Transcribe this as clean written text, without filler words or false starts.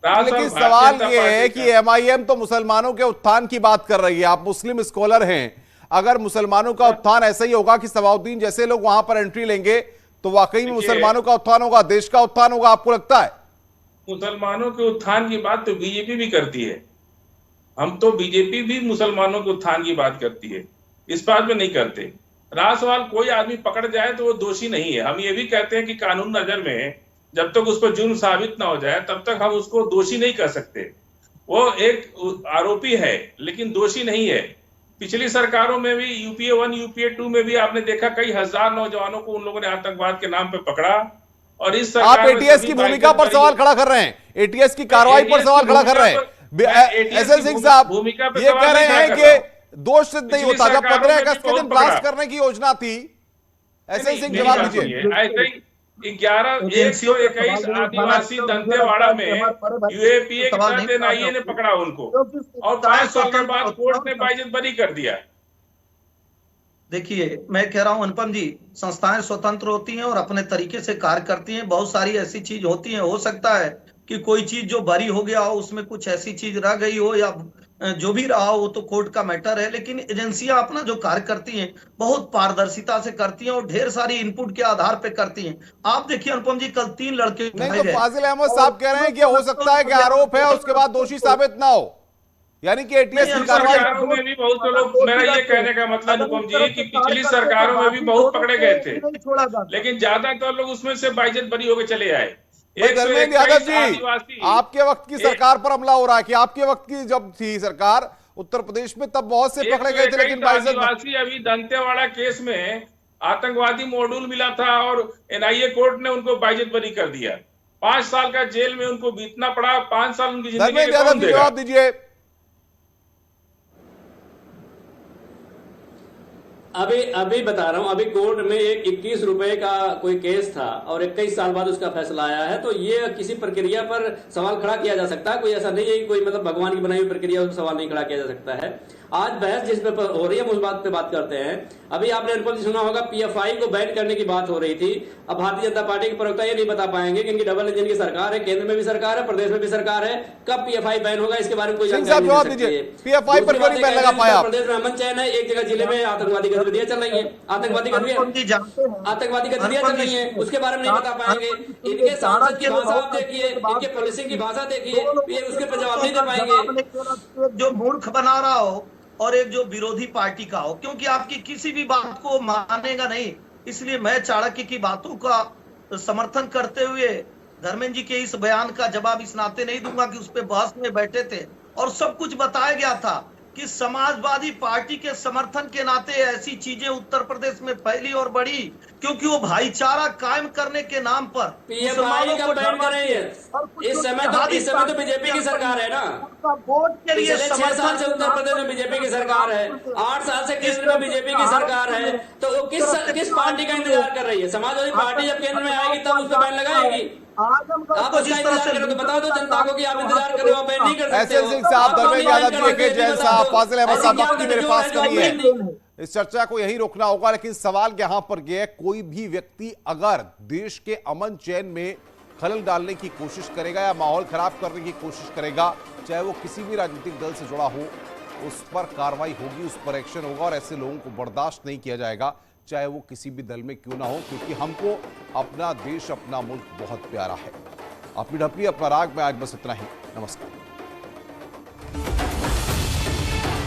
लेकिन सवाल ये है कि एमआईएम तो मुसलमानों के उत्थान की बात कर रही है, आप मुस्लिम स्कॉलर हैं। अगर मुसलमानों का उत्थान ऐसा ही होगा कि सवाउद्दीन जैसे लोग वहां पर एंट्री लेंगे तो वाकई में मुसलमानों का उत्थान होगा, देश का उत्थान होगा, आपको लगता है? मुसलमानों के उत्थान की बात तो बीजेपी भी करती है। हम तो बीजेपी भी मुसलमानों के उत्थान की बात करती है, इस बात में नहीं करते। रहा सवाल कोई आदमी पकड़ जाए तो वो दोषी नहीं है। हम ये भी कहते हैं कि कानून नजर में जब तक उस पर जुर्म साबित ना हो जाए तब तक हम उसको दोषी नहीं कर सकते। वो एक आरोपी है लेकिन दोषी नहीं है। पिछली सरकारों में भी यूपीए 1 यूपीए 2 में भी आपने देखा कई हजार नौजवानों को उन लोगों ने आतंकवाद के नाम पे पकड़ा। और इस आप सरकार में एटीएस की भूमिका पर सवाल खड़ा कर रहे हैं, एटीएस की कार्रवाई पर सवाल खड़ा कर रहे हैं। एसएन सिंह साहब ये कह रहे हैं कि दोष सिद्ध नहीं होता। जब 15 अगस्त के दिन ब्लास्ट करने की योजना थी, एसएन सिंह जवाब दीजिए। ऐसे ही 121 आदिवासी दंतेवाड़ा में यूएपीए के तहत एनआईए ने पकड़ा उनको और 5 साल के बाद कोर्ट ने बाइज्जत बरी कर दिया। देखिए, मैं कह रहा हूं अनुपम जी, संस्थाएं स्वतंत्र होती हैं और अपने तरीके से कार्य करती हैं। बहुत सारी ऐसी चीज होती हैं, हो सकता है कि कोई चीज जो बरी हो गया हो उसमें कुछ ऐसी चीज रह गई हो या जो भी रहा हो, वो तो कोर्ट का मैटर है। लेकिन एजेंसियां अपना जो कार्य करती हैं बहुत पारदर्शिता से करती हैं और ढेर सारी इनपुट के आधार पे करती हैं। आप देखिए अनुपम जी, कल 3 लड़के नहीं तो फाजिल अहमद साहब कह रहे हैं कि हो सकता है कि आरोप है उसके बाद दोषी साबित ना हो, यानी कि एटीएस की सरकारों में भी बहुत लोग, मेरा ये कहने का मतलब अनुपम जी कि पिछली सरकारों में भी बहुत पकड़े गए थे लेकिन ज्यादातर लोग उसमें से बाइज्जत बरी होकर चले आए। धर्मेंद्र यादव जी, आपके वक्त की सरकार पर हमला हो रहा है कि आपके वक्त की जब थी सरकार उत्तर प्रदेश में तब बहुत से पकड़े गए थे लेकिन आदिवासी अभी दंतेवाड़ा केस में आतंकवादी मॉड्यूल मिला था और एनआईए कोर्ट ने उनको बाइज्जत बरी कर दिया। 5 साल का जेल में उनको बीतना पड़ा। 5 साल उनकी जिंदगी जवाब दीजिए। अभी बता रहा हूं, अभी कोर्ट में एक 21 रुपए का कोई केस था और 21 साल बाद उसका फैसला आया है। तो ये किसी प्रक्रिया पर सवाल खड़ा किया जा सकता है। कोई ऐसा नहीं है कि कोई मतलब भगवान की बनाई हुई प्रक्रिया पर सवाल नहीं खड़ा किया जा सकता है। आज बहस जिस पे हो रही है उस बात पे बात करते हैं। अभी आपने अनुपम जी सुना होगा, पीएफआई को बैन करने की बात हो रही थी। अब भारतीय जनता पार्टी के प्रवक्ता ये नहीं बता पाएंगे कि इनकी डबल इंजन की सरकार है, केंद्र में भी सरकार है, प्रदेश में भी सरकार है। कब पीएफआई बैन होगा इसके बारे में कोई जानकारी नहीं दे सकती है। पीएफआई पर क्यों नहीं बैन लगा पाया? प्रदेश में अमन चैन है, एक जगह जिले में आतंकवादी गतिविधियां चल रही है, आतंकवादी गतिविधियां चल रही है, उसके बारे में नहीं बता पाएंगे। इनके सांसद की भाषा आप देखिए, इनके पॉलिसिंग की भाषा देखिए, ये उसके पर जवाब नहीं दे पाएंगे। जो मूर्ख बना रहा हो और एक जो विरोधी पार्टी का हो, क्योंकि आपकी किसी भी बात को मानेगा नहीं। इसलिए मैं चाणक्य की बातों का समर्थन करते हुए धर्मेंद्र जी के इस बयान का जवाब इस नाते नहीं दूंगा कि उस पर बहस में बैठे थे और सब कुछ बताया गया था कि समाजवादी पार्टी के समर्थन के नाते ऐसी चीजें उत्तर प्रदेश में फैली और बढ़ी क्योंकि वो भाईचारा कायम करने के नाम पर पीएफआई का बैन कर रही है। इस समय तो बीजेपी की सरकार है ना। वोट के लिए 6 साल से उत्तर प्रदेश में बीजेपी की सरकार है, 8 साल से केंद्र में बीजेपी की सरकार है। तो वो किस पार्टी का इंतजार कर रही है? समाजवादी पार्टी जब केंद्र में आएगी तब उस पर बैन लगाएगी। आप उसका इंतजार करो तो बता दो जनता को कि आप इंतजार कर रहे हो, बैन नहीं कर सकते। एसएन सिंह साहब, धर्मेंद्र यादव जी के जैन साहब, फाजिल अहमद साहब, वक्त मेरे पास कमी है, इस चर्चा को यही रोकना होगा। लेकिन सवाल यहां पर यह है, कोई भी व्यक्ति अगर देश के अमन चैन में खलल डालने की कोशिश करेगा या माहौल खराब करने की कोशिश करेगा, चाहे वो किसी भी राजनीतिक दल से जुड़ा हो, उस पर कार्रवाई होगी, उस पर एक्शन होगा और ऐसे लोगों को बर्दाश्त नहीं किया जाएगा, चाहे वो किसी भी दल में क्यों ना हो, क्योंकि हमको अपना देश, अपना मुल्क बहुत प्यारा है। अपनी ढपली, अपना राग में आज बस इतना ही। नमस्कार।